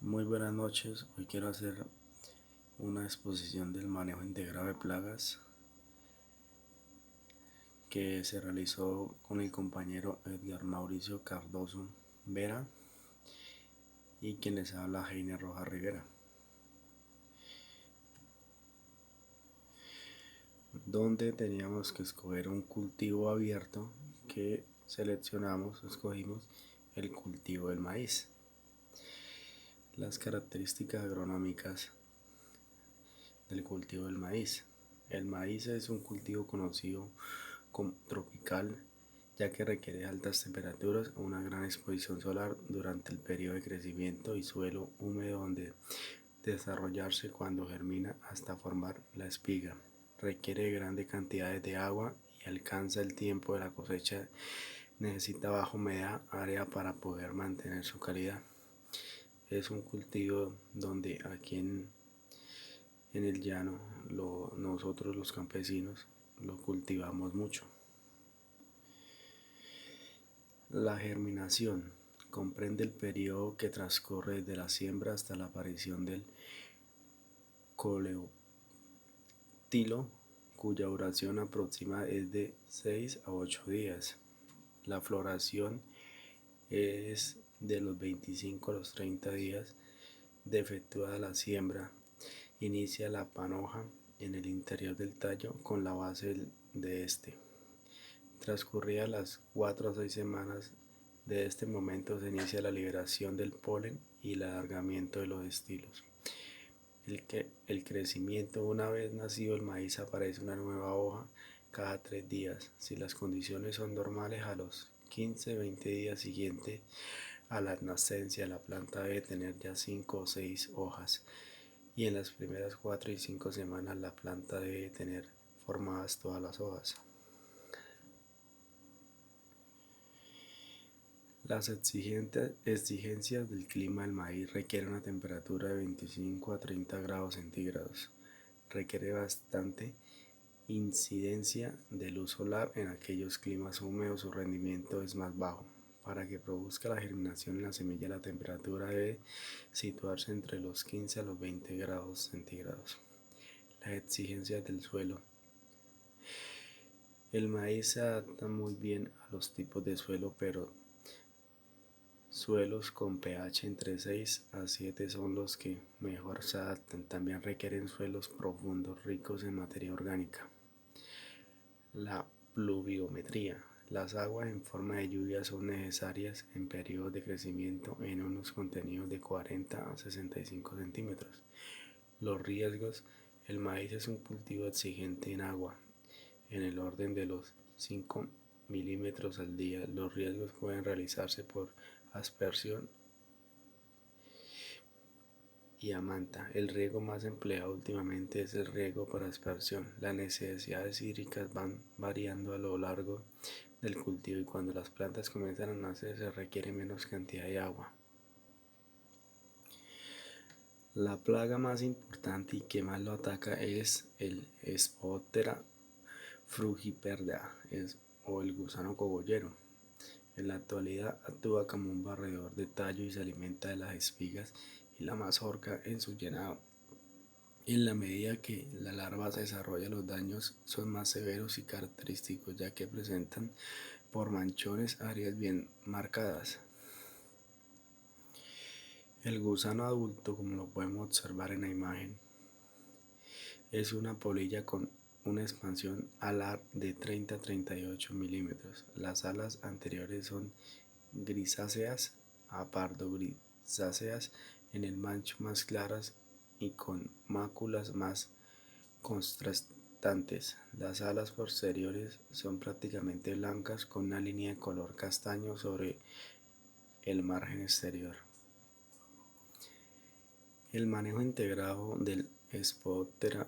Muy buenas noches, hoy quiero hacer una exposición del manejo integrado de plagas que se realizó con el compañero Edgar Mauricio Cardoso Vera y quien les habla Heiner Rojas Rivera, donde teníamos que escoger un cultivo abierto que escogimos el cultivo del maíz. Las características agronómicas del cultivo del maíz. El maíz es un cultivo conocido como tropical, ya que requiere altas temperaturas, una gran exposición solar durante el periodo de crecimiento y suelo húmedo donde desarrollarse cuando germina hasta formar la espiga. Requiere grandes cantidades de agua y alcanza el tiempo de la cosecha. Necesita baja humedad área para poder mantener su calidad. Es un cultivo donde aquí en el llano nosotros los campesinos lo cultivamos mucho. La germinación comprende el periodo que transcurre desde la siembra hasta la aparición del coleóptilo, cuya duración aproximada es de 6 a 8 días. La floración es de los 25 a los 30 días de efectuada la siembra. Inicia la panoja en el interior del tallo con la base de este. Transcurridas las 4 a 6 semanas de este momento se inicia la liberación del polen y el alargamiento de los estilos. El crecimiento: una vez nacido el maíz aparece una nueva hoja cada 3 días. Si las condiciones son normales, a los 15-20 días siguientes a la nacencia la planta debe tener ya 5 o 6 hojas y en las primeras 4 y 5 semanas la planta debe tener formadas todas las hojas. Las exigencias del clima del maíz requieren una temperatura de 25 a 30 grados centígrados. Requiere bastante incidencia de luz solar. En aquellos climas húmedos su rendimiento es más bajo. Para que produzca la germinación en la semilla, la temperatura debe situarse entre los 15 a los 20 grados centígrados. Las exigencias del suelo. El maíz se adapta muy bien a los tipos de suelo, pero suelos con pH entre 6 a 7 son los que mejor se adaptan. También requieren suelos profundos, ricos en materia orgánica. La pluviometría. Las aguas en forma de lluvia son necesarias en periodos de crecimiento en unos contenidos de 40 a 65 centímetros. Los riesgos. El maíz es un cultivo exigente en agua, en el orden de los 5 milímetros al día. Los riesgos pueden realizarse por aspersión y a manta. El riego más empleado últimamente es el riego por aspersión. Las necesidades hídricas van variando a lo largo del cultivo y cuando las plantas comienzan a nacer se requiere menos cantidad de agua. La plaga más importante y que más lo ataca es el Sphaerothera frugiperda o el gusano cogollero. En la actualidad actúa como un barredor de tallo y se alimenta de las espigas y la mazorca en su llenado. En la medida que la larva se desarrolla, los daños son más severos y característicos, ya que presentan por manchones áreas bien marcadas. El gusano adulto, como lo podemos observar en la imagen, es una polilla con una expansión alar de 30 a 38 milímetros. Las alas anteriores son grisáceas a pardo grisáceas, en el macho más claras y con máculas más contrastantes. Las alas posteriores son prácticamente blancas con una línea de color castaño sobre el margen exterior. El manejo integrado del Sphaerothera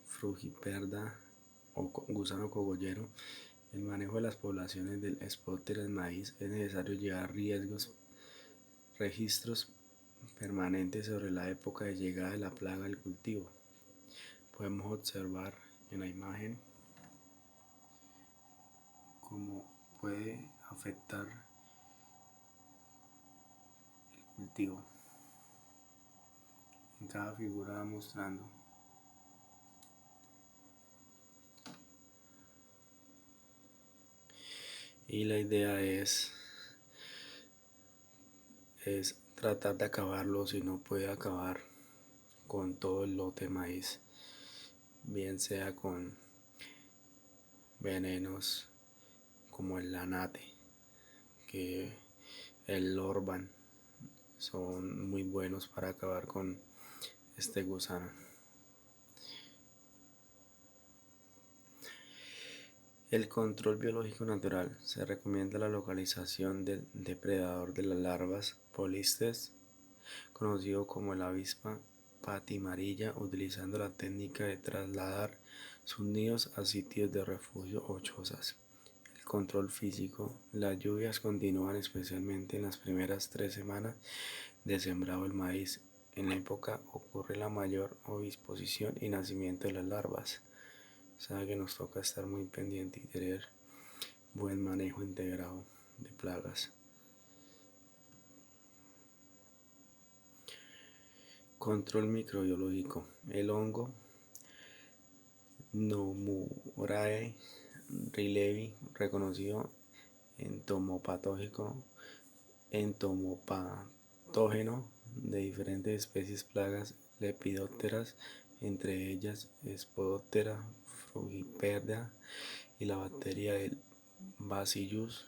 frugiperda o gusano cogollero. El manejo de las poblaciones del Sphaerothera en maíz es necesario llevar registros permanentes sobre la época de llegada de la plaga al cultivo. Podemos observar en la imagen cómo puede afectar el cultivo. En cada figura va mostrando. Y la idea es tratar de acabarlo si no puede acabar con todo el lote de maíz, bien sea con venenos como el lanate, que el lorban, son muy buenos para acabar con este gusano. El control biológico natural. Se recomienda la localización del depredador de las larvas Polistes, conocido como el avispa patimarilla, utilizando la técnica de trasladar sus nidos a sitios de refugio o chozas. El control físico. Las lluvias continúan especialmente en las primeras 3 semanas de sembrado del maíz. En la época ocurre la mayor oviposición y nacimiento de las larvas. Sabe que nos toca estar muy pendiente y tener buen manejo integrado de plagas. Control microbiológico. El hongo Nomurae rilevi, reconocido entomopatógeno de diferentes especies plagas lepidópteras, entre ellas Spodoptera frugiperda y la bacteria del Bacillus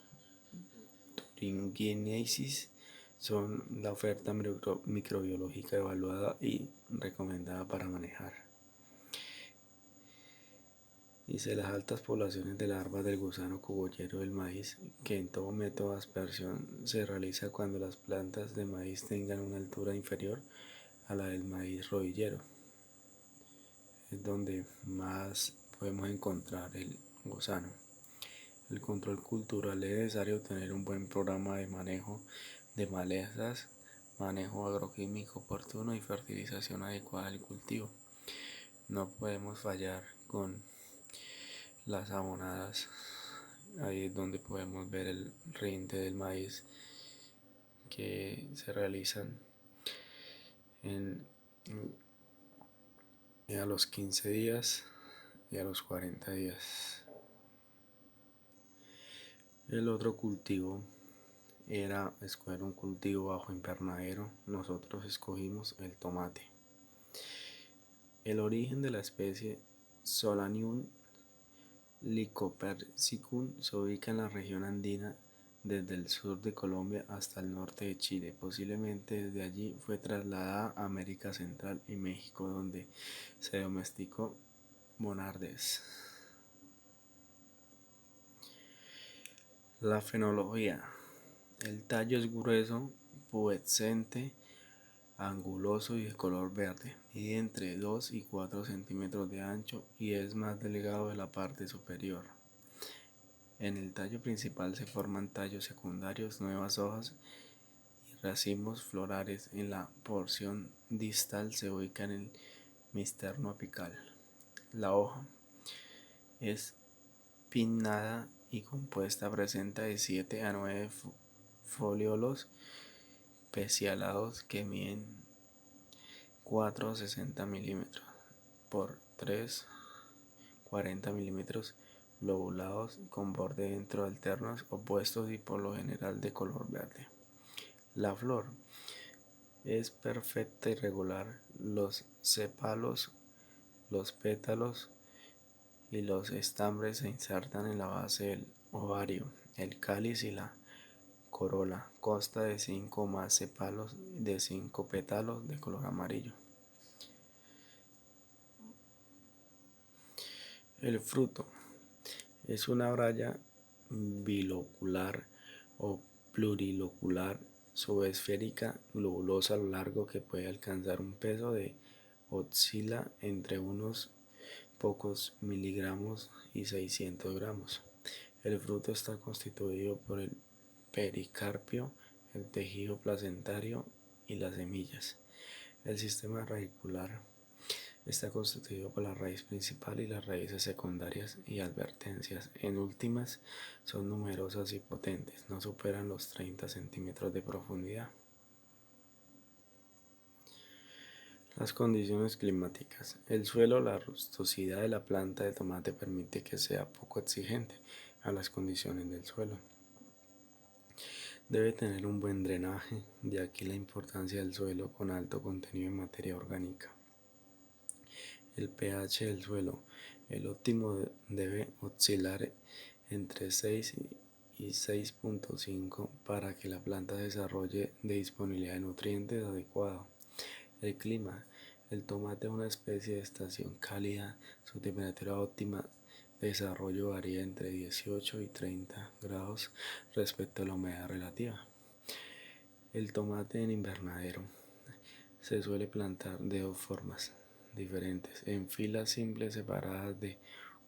thuringiensis, son la oferta microbiológica evaluada y recomendada para manejar. Dice las altas poblaciones de larvas del gusano cogollero del maíz, que en todo método de aspersión se realiza cuando las plantas de maíz tengan una altura inferior a la del maíz rodillero. Es donde más podemos encontrar el gusano. El control cultural. Es necesario tener un buen programa de manejo de malezas, manejo agroquímico oportuno y fertilización adecuada del cultivo. No podemos fallar con las abonadas. Ahí es donde podemos ver el rinde del maíz que se realizan a los 15 días y a los 40 días. El otro cultivo era escoger un cultivo bajo invernadero. Nosotros escogimos el tomate. El origen de la especie Solanium lycopersicum se ubica en la región andina desde el sur de Colombia hasta el norte de Chile. Posiblemente desde allí fue trasladada a América Central y México, donde se domesticó Bonardes. La fenología. El tallo es grueso, pubescente, anguloso y de color verde. Mide entre 2 y 4 centímetros de ancho y es más delgado de la parte superior. En el tallo principal se forman tallos secundarios, nuevas hojas y racimos florales. En la porción distal se ubica en el misterno apical. La hoja es pinnada y compuesta, presenta de 7 a 9 foliolos peciolados que miden 4 a 60 milímetros por 3 40 milímetros, lobulados, con borde dentro alternos opuestos y por lo general de color verde. La flor es perfecta y regular. Los sépalos, los pétalos y los estambres se insertan en la base del ovario. El cáliz y la corola consta de 5 o más sépalos de 5 pétalos de color amarillo. El fruto es una baya bilocular o plurilocular, subesférica, globulosa a lo largo, que puede alcanzar un peso de oscila entre unos pocos miligramos y 600 gramos. El fruto está constituido por el pericarpio, el tejido placentario y las semillas. El sistema radicular está constituido por la raíz principal y las raíces secundarias y advertencias. En últimas, son numerosas y potentes, no superan los 30 centímetros de profundidad. Las condiciones climáticas. El suelo, la rustosidad de la planta de tomate permite que sea poco exigente a las condiciones del suelo. Debe tener un buen drenaje, de aquí la importancia del suelo con alto contenido de materia orgánica. El pH del suelo. El óptimo debe oscilar entre 6 y 6.5 para que la planta desarrolle de disponibilidad de nutrientes adecuado. El clima. El tomate es una especie de estación cálida. Su temperatura óptima de desarrollo varía entre 18 y 30 grados respecto a la humedad relativa. El tomate en invernadero. Se suele plantar de dos formas diferentes, en filas simples separadas de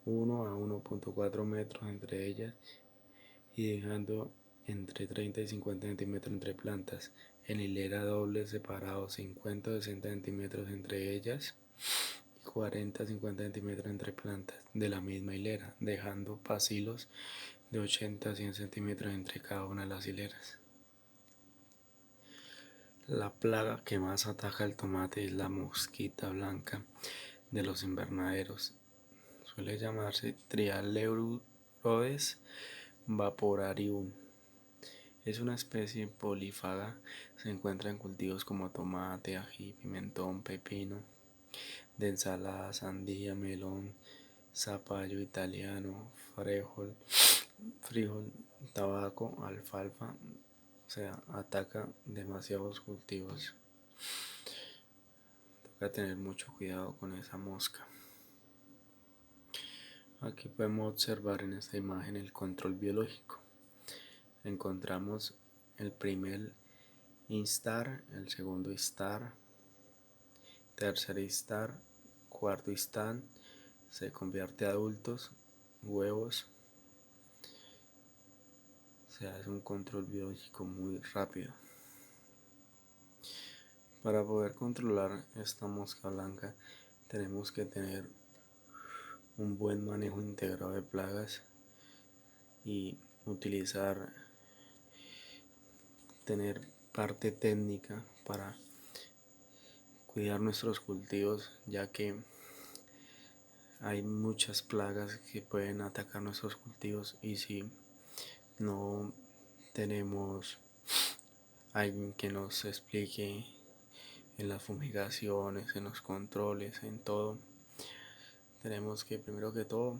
1 a 1.4 metros entre ellas y dejando entre 30 y 50 centímetros entre plantas, en hilera doble separados 50 o 60 centímetros entre ellas y 40 a 50 centímetros entre plantas de la misma hilera, dejando pasillos de 80 a 100 centímetros entre cada una de las hileras. La plaga que más ataca el tomate es la mosquita blanca de los invernaderos. Suele llamarse Trialeurodes vaporarium. Es una especie polífaga, se encuentra en cultivos como tomate, ají, pimentón, pepino, de ensalada, sandía, melón, zapallo italiano, frijol, tabaco, alfalfa. O sea, ataca demasiados cultivos. Toca tener mucho cuidado con esa mosca. Aquí podemos observar en esta imagen el control biológico. Encontramos el primer instar, el segundo instar, tercer instar, cuarto instar, se convierte a adultos, huevos. O sea, es un control biológico muy rápido. Para poder controlar esta mosca blanca tenemos que tener un buen manejo integrado de plagas y tener parte técnica para cuidar nuestros cultivos, ya que hay muchas plagas que pueden atacar nuestros cultivos y si no tenemos alguien que nos explique en las fumigaciones, en los controles, en todo, tenemos que primero que todo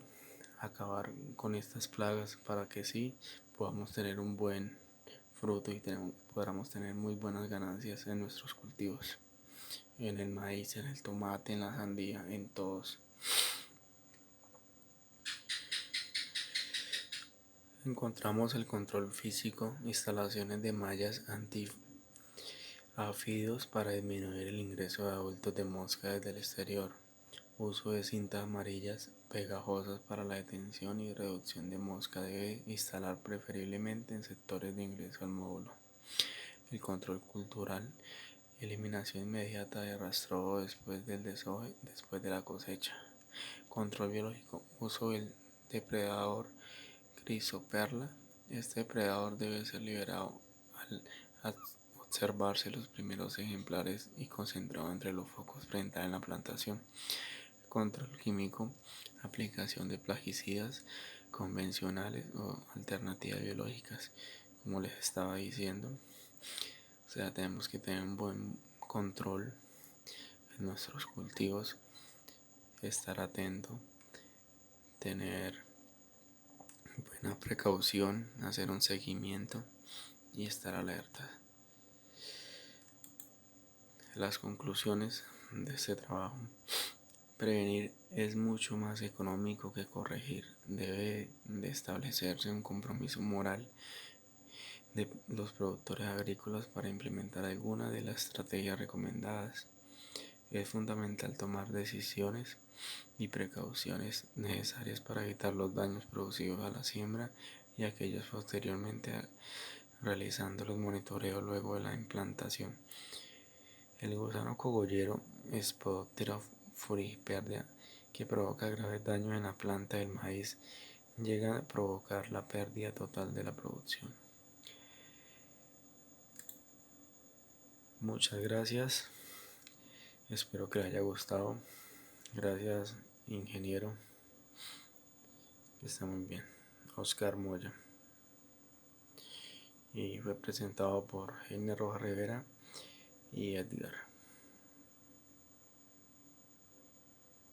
acabar con estas plagas para que sí podamos tener un buen fruto y podamos tener muy buenas ganancias en nuestros cultivos, en el maíz, en el tomate, en la sandía, en todos. Encontramos el control físico, instalaciones de mallas anti-áfidos para disminuir el ingreso de adultos de mosca desde el exterior, uso de cintas amarillas pegajosas para la detención y reducción de mosca. Debe instalar preferiblemente en sectores de ingreso al módulo. El control cultural, eliminación inmediata de rastreo después del desoje, después de la cosecha. Control biológico, uso del depredador Crisoperla. Este depredador debe ser liberado al observarse los primeros ejemplares y concentrado entre los focos frente en la plantación. Control químico, aplicación de plaguicidas convencionales o alternativas biológicas, como les estaba diciendo. O sea, tenemos que tener un buen control en nuestros cultivos, estar atento, tener buena precaución, hacer un seguimiento y estar alerta. Las conclusiones de este trabajo: prevenir es mucho más económico que corregir. Debe de establecerse un compromiso moral de los productores agrícolas para implementar alguna de las estrategias recomendadas. Es fundamental tomar decisiones y precauciones necesarias para evitar los daños producidos a la siembra y aquellos posteriormente, realizando los monitoreos luego de la implantación. El gusano cogollero Spodoptera furiperdea, que provoca graves daños en la planta del maíz, llega a provocar la pérdida total de la producción. Muchas gracias. Espero que les haya gustado. Gracias, ingeniero. Está muy bien. Oscar Moya. Y fue presentado por Heiner Roja Rivera y Edgar.